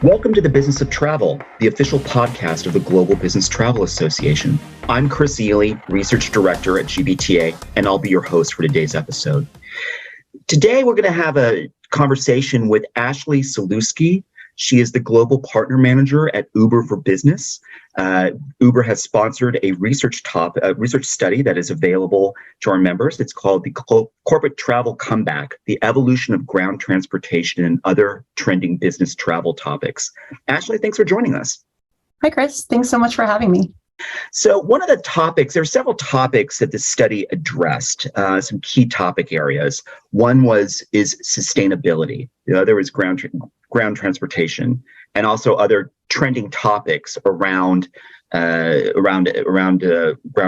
Welcome to the Business of Travel, the official podcast of the Global Business Travel Association. I'm Chris Ely, Research Director at GBTA, and I'll be your host for today's episode. Today, we're going to have a conversation with Ashley Sulewski. She is the Global Partner Manager at Uber for Business. Uber has sponsored a research study that is available to our members. It's called the Corporate Travel Comeback, the Evolution of Ground Transportation and Other Trending Business Travel Topics. Ashley, thanks for joining us. Hi, Chris. Thanks so much for having me. So one of the topics, there are several topics that this study addressed, some key topic areas. One is sustainability. The other is ground transportation, and also other trending topics around ground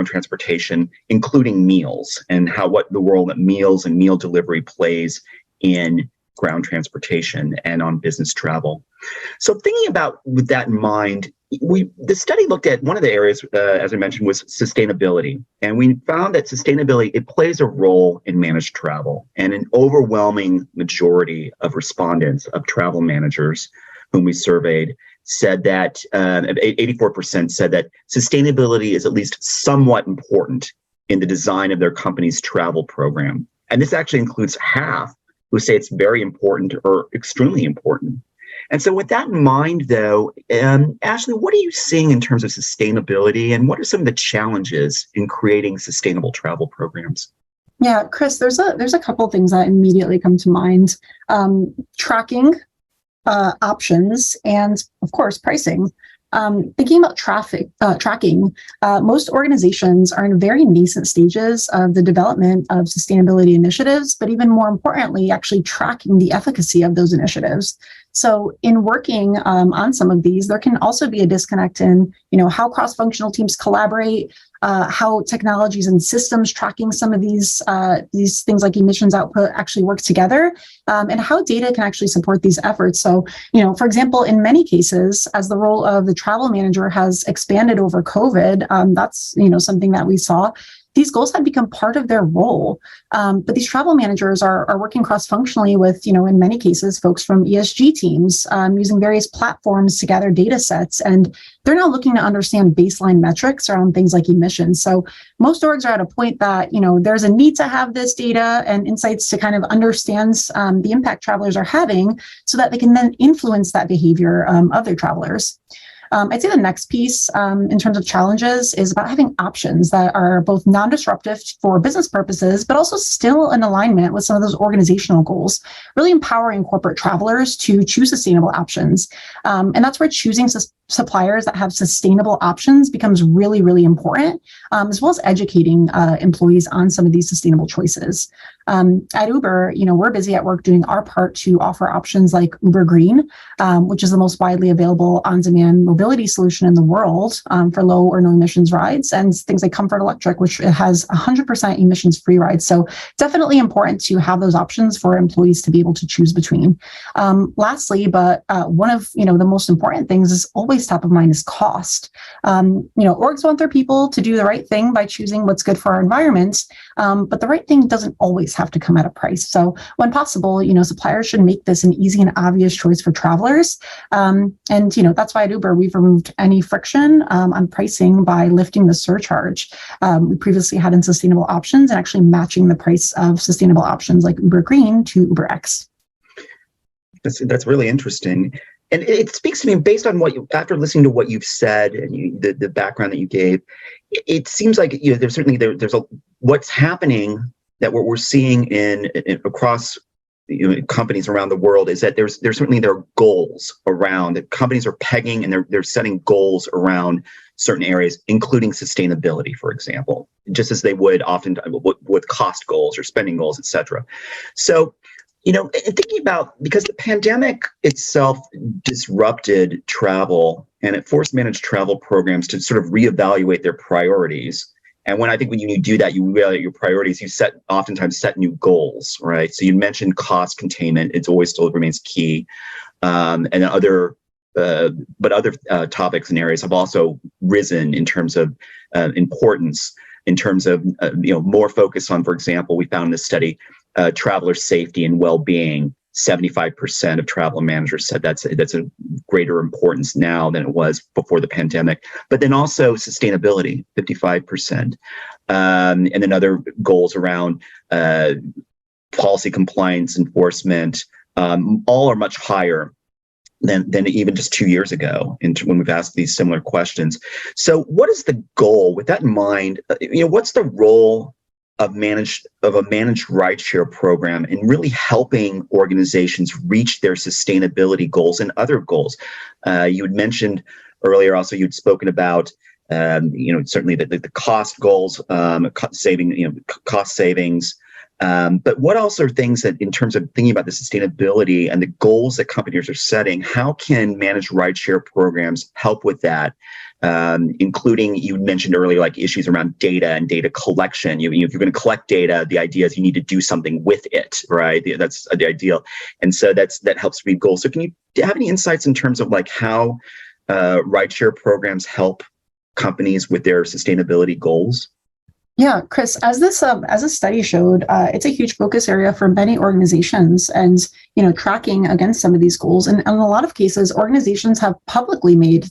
transportation, including meals and what the role that meals and meal delivery plays in ground transportation and on business travel. So thinking about with that in mind, the study looked at one of the areas, as I mentioned, was sustainability. And we found that sustainability, it plays a role in managed travel. And an overwhelming majority of respondents, of travel managers whom we surveyed, said that 84% said that sustainability is at least somewhat important in the design of their company's travel program. And this actually includes half who say it's very important or extremely important. And so with that in mind, though, Ashley, what are you seeing in terms of sustainability, and what are some of the challenges in creating sustainable travel programs? Yeah, Chris, there's a couple of things that immediately come to mind. Tracking options and, of course, pricing. Thinking about tracking, most organizations are in very nascent stages of the development of sustainability initiatives, but even more importantly, actually tracking the efficacy of those initiatives. So in working on some of these, there can also be a disconnect in, how cross-functional teams collaborate, how technologies and systems tracking some of these things like emissions output actually work together, and how data can actually support these efforts. So, for example, in many cases, as the role of the travel manager has expanded over COVID, that's, something that we saw. These goals have become part of their role. But these travel managers are working cross-functionally with, in many cases, folks from ESG teams using various platforms to gather data sets. And they're now looking to understand baseline metrics around things like emissions. So most orgs are at a point that, there's a need to have this data and insights to kind of understand the impact travelers are having so that they can then influence that behavior of their travelers. I'd say the next piece in terms of challenges is about having options that are both non-disruptive for business purposes, but also still in alignment with some of those organizational goals, really empowering corporate travelers to choose sustainable options. And that's where choosing suppliers that have sustainable options becomes really, really important, as well as educating employees on some of these sustainable choices. At Uber, we're busy at work doing our part to offer options like Uber Green, which is the most widely available on-demand mobility solution in the world for low or no emissions rides, and things like Comfort Electric, which has 100% emissions-free rides. So definitely important to have those options for employees to be able to choose between. Lastly, but one of the most important things is always top of mind is cost. Orgs want their people to do the right thing by choosing what's good for our environment, but the right thing doesn't always have to come at a price. So when possible, suppliers should make this an easy and obvious choice for travelers. And that's why at Uber, we've removed any friction on pricing by lifting the surcharge we previously had in sustainable options and actually matching the price of sustainable options like Uber Green to Uber X. That's really interesting. And it speaks to me based on after listening to what you've said and the background that you gave, it seems like there's certainly there's what's happening that what we're seeing in across companies around the world is that there are goals around that companies are pegging, and they're setting goals around certain areas, including sustainability, for example, just as they would often with cost goals or spending goals, et cetera. So, thinking about, because the pandemic itself disrupted travel and it forced managed travel programs to sort of reevaluate their priorities. And when you do that, you reevaluate your priorities, you oftentimes set new goals, right? So you mentioned cost containment. It's always still remains key. And other topics and areas have also risen in terms of importance, in terms of, more focus on, for example, we found in this study, traveler safety and well-being, 75% of travel managers said that's a greater importance now than it was before the pandemic. But then also sustainability, 55%. And then other goals around policy compliance, enforcement, all are much higher than even just 2 years ago when we've asked these similar questions. So what is the goal? With that in mind, what's the role of a managed rideshare program in really helping organizations reach their sustainability goals and other goals? You had mentioned earlier also, you'd spoken about certainly the cost goals, cost savings. But what else are things that, in terms of thinking about the sustainability and the goals that companies are setting, how can managed rideshare programs help with that? Including, you mentioned earlier, like issues around data and data collection. If you're going to collect data, the idea is you need to do something with it, right? That's the ideal. And so that helps meet goals. So can you have any insights in terms of like how rideshare programs help companies with their sustainability goals? Yeah, Chris, as this study showed, it's a huge focus area for many organizations, and tracking against some of these goals. And in a lot of cases, organizations have publicly made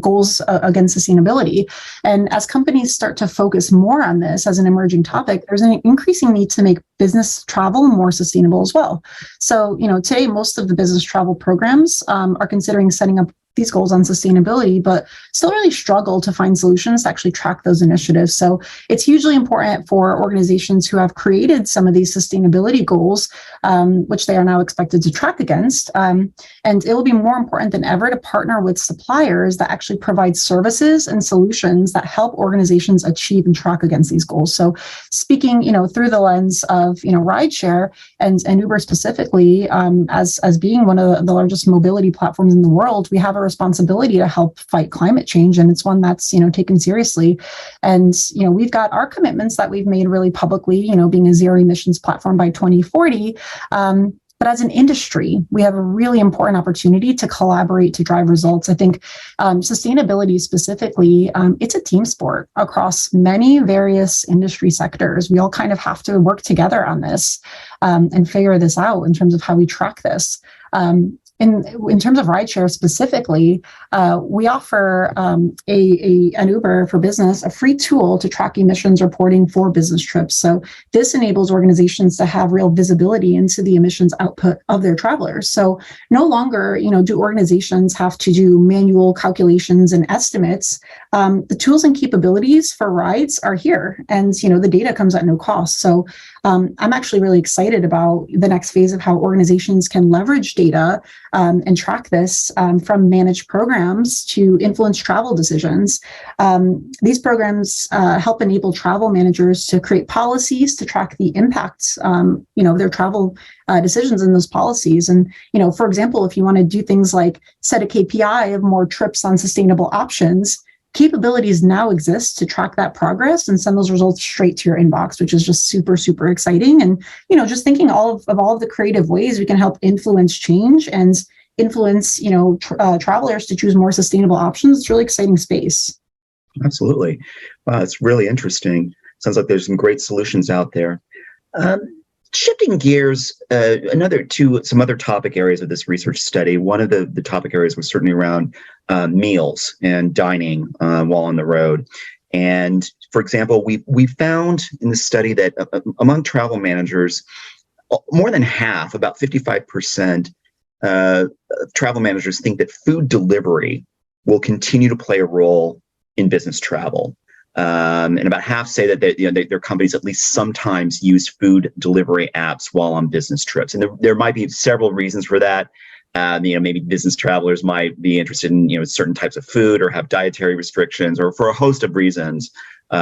goals against sustainability. And as companies start to focus more on this as an emerging topic, there's an increasing need to make business travel more sustainable as well. So today, most of the business travel programs are considering setting up these goals on sustainability, but still really struggle to find solutions to actually track those initiatives. So it's hugely important for organizations who have created some of these sustainability goals, which they are now expected to track against. And it will be more important than ever to partner with suppliers that actually provide services and solutions that help organizations achieve and track against these goals. So speaking, through the lens of, rideshare and Uber specifically, as being one of the largest mobility platforms in the world, we have a responsibility to help fight climate change, and it's one that's taken seriously. And we've got our commitments that we've made really publicly, being a zero emissions platform by 2040. But as an industry, we have a really important opportunity to collaborate to drive results. I think sustainability specifically, it's a team sport across many various industry sectors. We all kind of have to work together on this and figure this out in terms of how we track this. In terms of rideshare specifically, we offer an Uber for Business, a free tool to track emissions reporting for business trips. So this enables organizations to have real visibility into the emissions output of their travelers. So no longer, do organizations have to do manual calculations and estimates. The tools and capabilities for rides are here, and the data comes at no cost. So I'm actually really excited about the next phase of how organizations can leverage data and track this from managed programs to influence travel decisions. These programs help enable travel managers to create policies to track the impacts, of their travel decisions in those policies. And, for example, if you want to do things like set a KPI of more trips on sustainable options, capabilities now exist to track that progress and send those results straight to your inbox, which is just super, super exciting. And, just thinking all of the creative ways we can help influence change and influence, travelers to choose more sustainable options. It's a really exciting space. Absolutely. Wow, it's really interesting. Sounds like there's some great solutions out there. Shifting gears, some other topic areas of this research study. One of the topic areas was certainly around meals and dining while on the road. And for example, we found in the study that among travel managers, more than half, about 55%, travel managers think that food delivery will continue to play a role in business travel. And about half say that their companies at least sometimes use food delivery apps while on business trips. And there might be several reasons for that. Maybe business travelers might be interested in certain types of food or have dietary restrictions, or for a host of reasons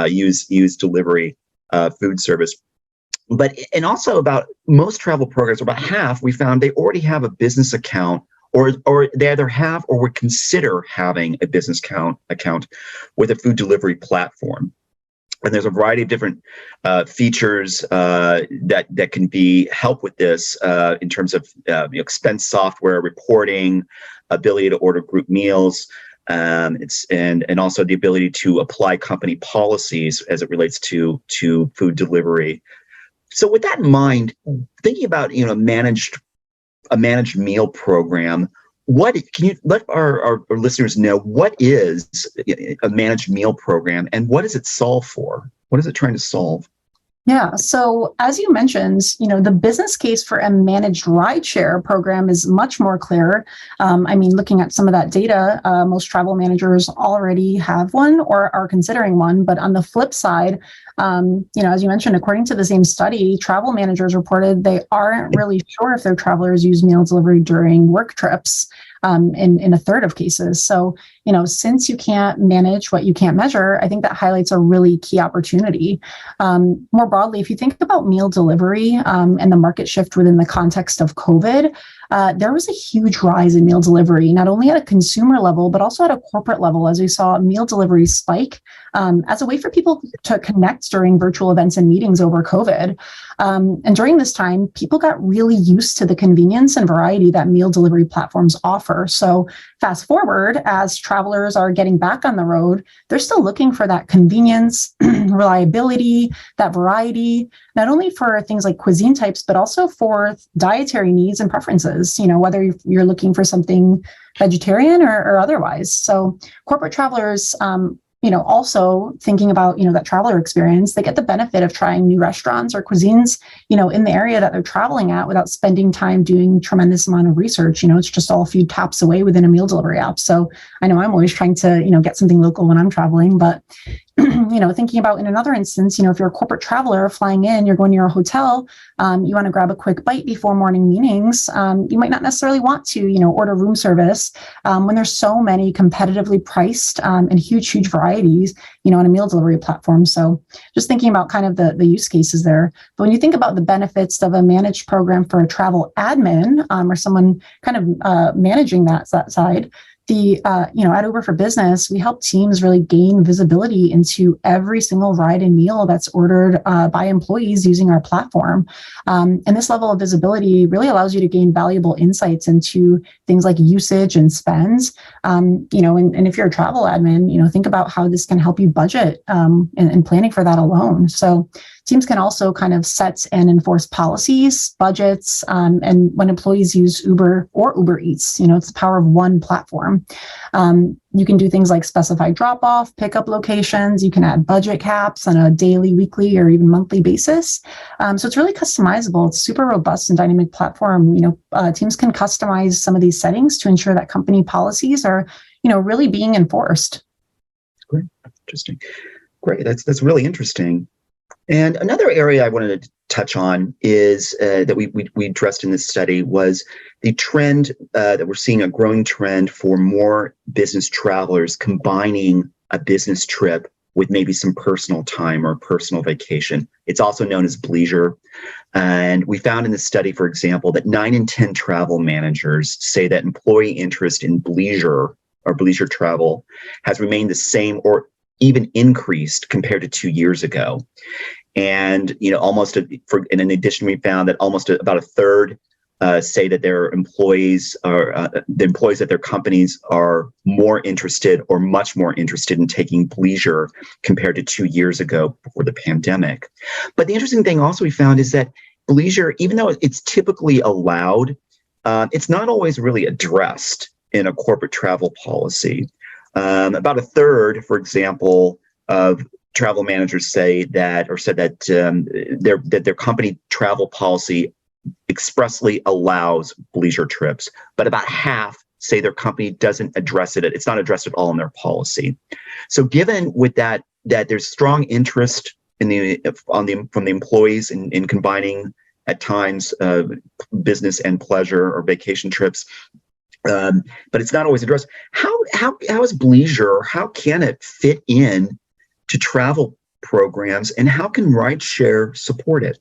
use delivery food service. And also about most travel programs, about half, we found they already have a business account, or they either have or would consider having a business account with a food delivery platform. And there's a variety of different features that can help with this in terms of expense software, reporting, ability to order group meals, and also the ability to apply company policies as it relates to food delivery. So with that in mind, thinking about managed a managed meal program. What can you let our listeners know? What is a managed meal program, and what does it solve for? What is it trying to solve? Yeah. So as you mentioned, the business case for a managed rideshare program is much more clear. Looking at some of that data, most travel managers already have one or are considering one. But on the flip side, as you mentioned, according to the same study, travel managers reported they aren't really sure if their travelers use meal delivery during work trips. In a third of cases. So, since you can't manage what you can't measure, I think that highlights a really key opportunity. More broadly, if you think about meal delivery and the market shift within the context of COVID, there was a huge rise in meal delivery, not only at a consumer level, but also at a corporate level, as we saw meal delivery spike as a way for people to connect during virtual events and meetings over COVID. And during this time, people got really used to the convenience and variety that meal delivery platforms offer. So fast forward, as travelers are getting back on the road, they're still looking for that convenience, reliability, that variety, not only for things like cuisine types, but also for dietary needs and preferences, whether you're looking for something vegetarian or otherwise. So corporate travelers, also thinking about, that traveler experience, they get the benefit of trying new restaurants or cuisines, in the area that they're traveling at without spending time doing tremendous amount of research. It's just all a few taps away within a meal delivery app. So I know I'm always trying to, get something local when I'm traveling, but thinking about in another instance, if you're a corporate traveler flying in, you're going to your hotel, you want to grab a quick bite before morning meetings. You might not necessarily want to, order room service when there's so many competitively priced and huge varieties, on a meal delivery platform. So just thinking about kind of the use cases there. But when you think about the benefits of a managed program for a travel admin or someone kind of managing that side, at Uber for Business, we help teams really gain visibility into every single ride and meal that's ordered by employees using our platform. And this level of visibility really allows you to gain valuable insights into things like usage and spends. And if you're a travel admin, think about how this can help you budget and planning for that alone. So teams can also kind of set and enforce policies, budgets, and when employees use Uber or Uber Eats, it's the power of one platform. You can do things like specify drop-off, pickup locations. You can add budget caps on a daily, weekly, or even monthly basis. So it's really customizable. It's a super robust and dynamic platform. Teams can customize some of these settings to ensure that company policies are, really being enforced. Great, interesting. Great, that's really interesting. And another area I wanted to touch on is that we addressed in this study was the trend that we're seeing, a growing trend for more business travelers combining a business trip with maybe some personal time or personal vacation. It's also known as bleisure. And we found in this study, for example, that 9 in 10 travel managers say that employee interest in bleisure or bleisure travel has remained the same or even increased compared to 2 years ago. And, in addition, we found that about a third say that their employees are, the employees at their companies are more interested or much more interested in taking bleisure compared to 2 years ago before the pandemic. But the interesting thing also we found is that bleisure, even though it's typically allowed, it's not always really addressed in a corporate travel policy. About a third, for example, of travel managers said that their company travel policy expressly allows bleisure trips, but about half say their company doesn't address it. It's not addressed at all in their policy. So, given with that there's strong interest from the employees in combining at times business and pleasure or vacation trips. But it's not always addressed. How is bleisure? How can it fit in to travel programs, and how can rideshare support it?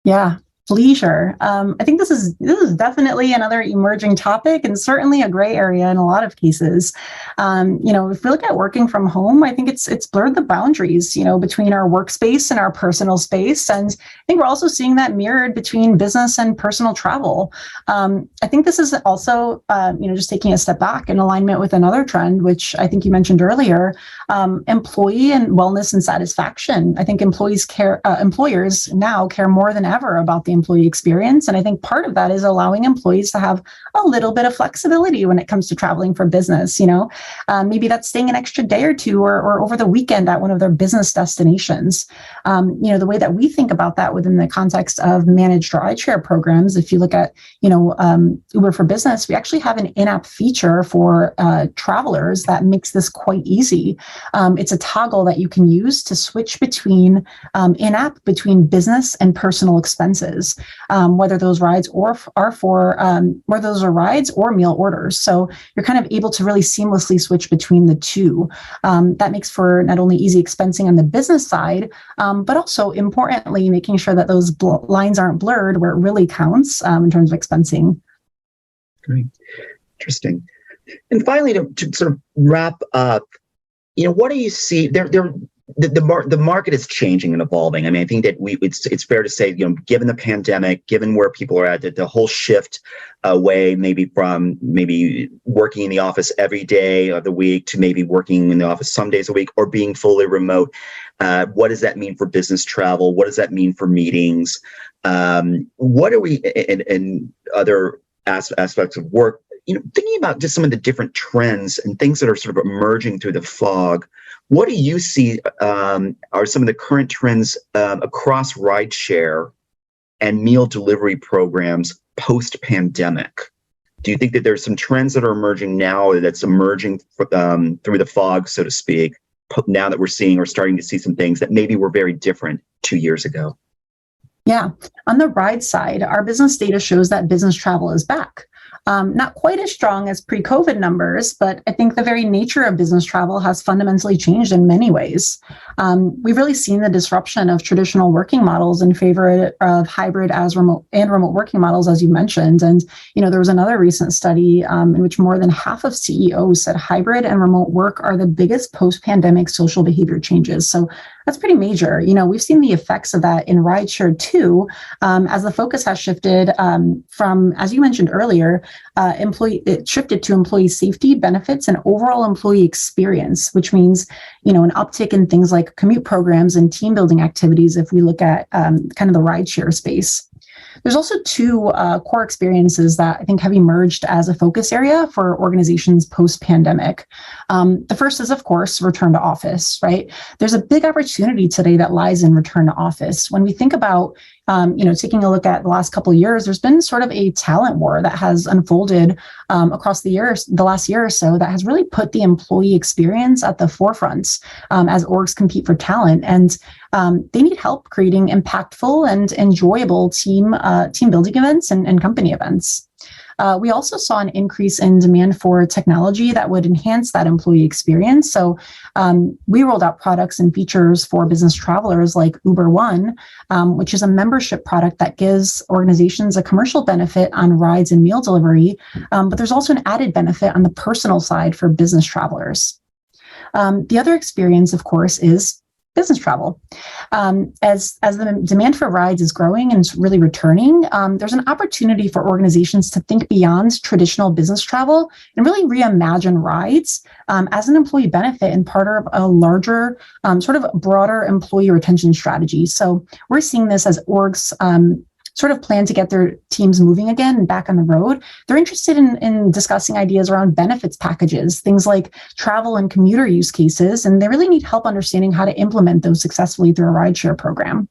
Yeah. Bleisure. I think this is definitely another emerging topic and certainly a gray area in a lot of cases. If we look at working from home, I think it's blurred the boundaries, between our workspace and our personal space. And I think we're also seeing that mirrored between business and personal travel. I think this is also, just taking a step back in alignment with another trend, which I think you mentioned earlier, employee and wellness and satisfaction. I think employers now care more than ever about the the employee experience. And I think part of that is allowing employees to have a little bit of flexibility when it comes to traveling for business. Maybe that's staying an extra day or two or over the weekend at one of their business destinations. The way that we think about that within the context of managed rideshare programs, if you look at, Uber for Business, we actually have an in-app feature for travelers that makes this quite easy. It's a toggle that you can use to switch between in-app between business and personal expenses, whether those rides are rides or meal orders. So you're kind of able to really seamlessly switch between the two. That makes for not only easy expensing on the business side, but also importantly, making sure that those lines aren't blurred where it really counts in terms of expensing. Great. Interesting. And finally, to sort of wrap up, what do you see the market is changing and evolving. I mean, I think that it's fair to say, given the pandemic, given where people are at, the whole shift away maybe from working in the office every day of the week to maybe working in the office some days a week or being fully remote. What does that mean for business travel? What does that mean for meetings? What are we in other aspects of work? Thinking about just some of the different trends and things that are sort of emerging through the fog, what do you see are some of the current trends across rideshare and meal delivery programs post-pandemic? Do you think that there's some trends that are emerging now that's emerging through the fog, so to speak, now that we're starting to see some things that maybe were very different 2 years ago? Yeah. On the ride side, our business data shows that business travel is back. Not quite as strong as pre-COVID numbers, but I think the very nature of business travel has fundamentally changed in many ways. We've really seen the disruption of traditional working models in favor of hybrid remote working models, as you mentioned. And, there was another recent study in which more than half of CEOs said hybrid and remote work are the biggest post-pandemic social behavior changes. So that's pretty major. We've seen the effects of that in rideshare too, as the focus has shifted from, as you mentioned earlier, it shifted to employee safety, benefits, and overall employee experience, which means, an uptick in things like commute programs and team building activities if we look at kind of the rideshare space. There's also two core experiences that I think have emerged as a focus area for organizations post-pandemic. The first is, of course, return to office, right? There's a big opportunity today that lies in return to office. When we think about taking a look at the last couple of years, there's been sort of a talent war that has unfolded across the last year or so that has really put the employee experience at the forefront as orgs compete for talent. And they need help creating impactful and enjoyable team building events and company events. We also saw an increase in demand for technology that would enhance that employee experience. So we rolled out products and features for business travelers like Uber One, which is a membership product that gives organizations a commercial benefit on rides and meal delivery. But there's also an added benefit on the personal side for business travelers. The other experience, of course, is business travel. As the demand for rides is growing and it's really returning, there's an opportunity for organizations to think beyond traditional business travel and really reimagine rides as an employee benefit and part of a larger, sort of broader employee retention strategy. So we're seeing this as orgs sort of plan to get their teams moving again and back on the road. They're interested in discussing ideas around benefits packages, things like travel and commuter use cases, and they really need help understanding how to implement those successfully through a rideshare program.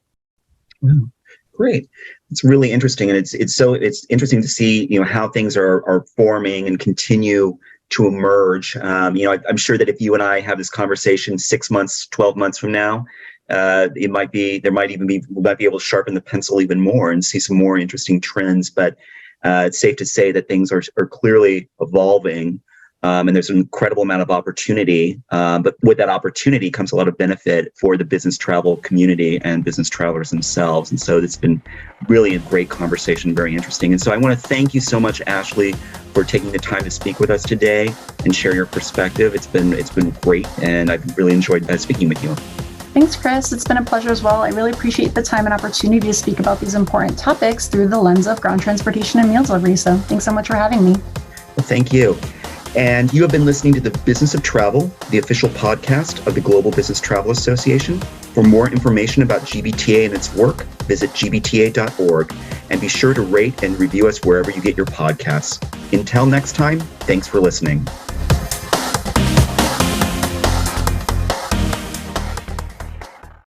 Wow, great. It's really interesting. And it's interesting to see, how things are forming and continue to emerge. I'm sure that if you and I have this conversation 6 months, 12 months from now, we might be able to sharpen the pencil even more and see some more interesting trends. But it's safe to say that things are clearly evolving, and there's an incredible amount of opportunity. But with that opportunity comes a lot of benefit for the business travel community and business travelers themselves. And so it's been really a great conversation, very interesting. And so I want to thank you so much, Ashley, for taking the time to speak with us today and share your perspective. It's been great, and I've really enjoyed speaking with you. Thanks, Chris. It's been a pleasure as well. I really appreciate the time and opportunity to speak about these important topics through the lens of ground transportation and meal delivery. So thanks so much for having me. Well, thank you. And you have been listening to The Business of Travel, the official podcast of the Global Business Travel Association. For more information about GBTA and its work, visit gbta.org and be sure to rate and review us wherever you get your podcasts. Until next time, thanks for listening.